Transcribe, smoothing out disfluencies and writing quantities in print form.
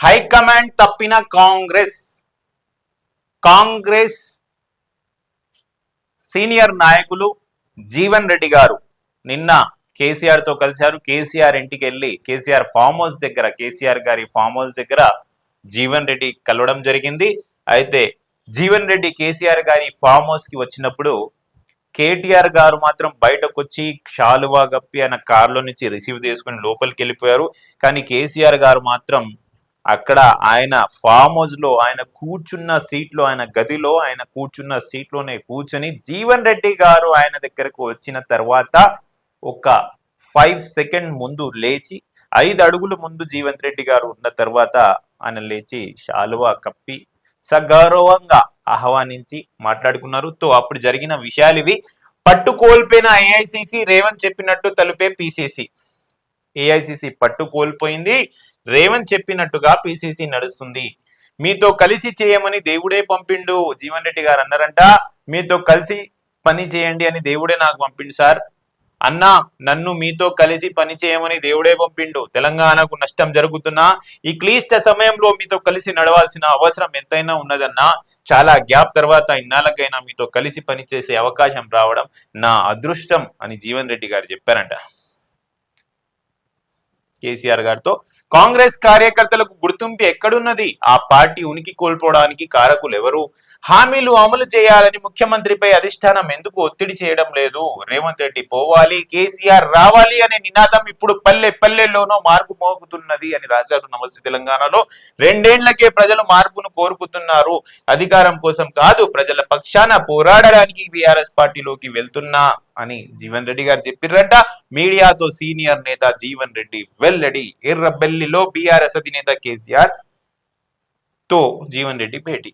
High command తప్పిన Congress senior నాయకులు జీవన్ రెడ్డి గారు నిన్న కేసీఆర్ తో కలిశారు. కేసీఆర్ ఇంటికి వెళ్ళి కేసీఆర్ ఫామ్ హౌస్ దగ్గర, కేసీఆర్ గారి ఫామ్ హౌస్ దగ్గర జీవన్ రెడ్డి కలవడం జరిగింది. అయితే జీవన్ రెడ్డి కేసీఆర్ గారి ఫామ్ హౌస్ కి వచ్చినప్పుడు కేటీఆర్ గారు మాత్రం బయటకు వచ్చి షాలువా గప్పి ఆయన కారులో నుంచి రిసీవ్ చేసుకుని లోపలికి వెళ్ళిపోయారు. కానీ కేసీఆర్ గారు మాత్రం అక్కడ ఆయన ఫామ్ హౌస్ లో ఆయన కూర్చున్న సీట్లో, ఆయన గదిలో ఆయన కూర్చున్న సీట్లోనే కూర్చొని జీవన్ రెడ్డి గారు ఆయన దగ్గరకు వచ్చిన తర్వాత ఒక 5 సెకండ్ ముందు లేచి 5 అడుగుల ముందు జీవన్ రెడ్డి గారు ఉన్న తర్వాత ఆయన లేచి షాలువా కప్పి సగౌరవంగా ఆహ్వానించి మాట్లాడుకున్నారు. తో అప్పుడు జరిగిన విషయాలు ఇవి. పట్టు కోల్పోయిన ఏఐసిసి రేవంత్ చెప్పినట్టు తలుపే పిసిసి. ఏఐసిసి పట్టు కోల్పోయింది, రేవంత్ చెప్పినట్టుగా పిసిసి నడుస్తుంది. మీతో కలిసి చేయమని దేవుడే పంపిండు. జీవన్ రెడ్డి గారు అన్నారంట, మీతో కలిసి పని చేయండి అని దేవుడే నాకు పంపిండు సార్. అన్నా, నన్ను మీతో కలిసి పని చేయమని దేవుడే పంపిండు. తెలంగాణకు నష్టం జరుగుతున్నా ఈ క్లిష్ట సమయంలో మీతో కలిసి నడవాల్సిన అవసరం ఎంతైనా ఉన్నదన్నా. చాలా గ్యాప్ తర్వాత ఇన్నాళ్ళకైనా మీతో కలిసి పనిచేసే అవకాశం రావడం నా అదృష్టం అని జీవన్ రెడ్డి గారు చెప్పారంట. కేసీఆర్ గారితో కాంగ్రెస్ కార్యకర్తలకు గుర్తింపు ఎక్కడున్నది? ఆ పార్టీ ఉనికి కోల్పోవడానికి కారకులు ఎవరు? హామీలు అమలు చేయాలని ముఖ్యమంత్రిపై అధిష్టానం ఎందుకు ఒత్తిడి చేయడం లేదు? రేవంత్ రెడ్డి పోవాలి, కేసీఆర్ రావాలి అనే నినాదం ఇప్పుడు పల్లెల్లోనో మార్పు మోగుతున్నది అని రాశారు నమస్తే తెలంగాణలో. 2 ఏళ్లకే ప్రజలు మార్పును కోరుకుతున్నారు. అధికారం కోసం కాదు, ప్రజల పక్షాన పోరాడడానికి బీఆర్ఎస్ పార్టీలోకి వెళ్తున్నా అని జీవన్ రెడ్డి గారు చెప్పిర్రంట. మీడియాతో సీనియర్ నేత జీవన్ రెడ్డి వెల్లడి. ఎర్రబెల్లిలో బీఆర్ఎస్ అధినేత కేసీఆర్ తో జీవన్ రెడ్డి భేటీ.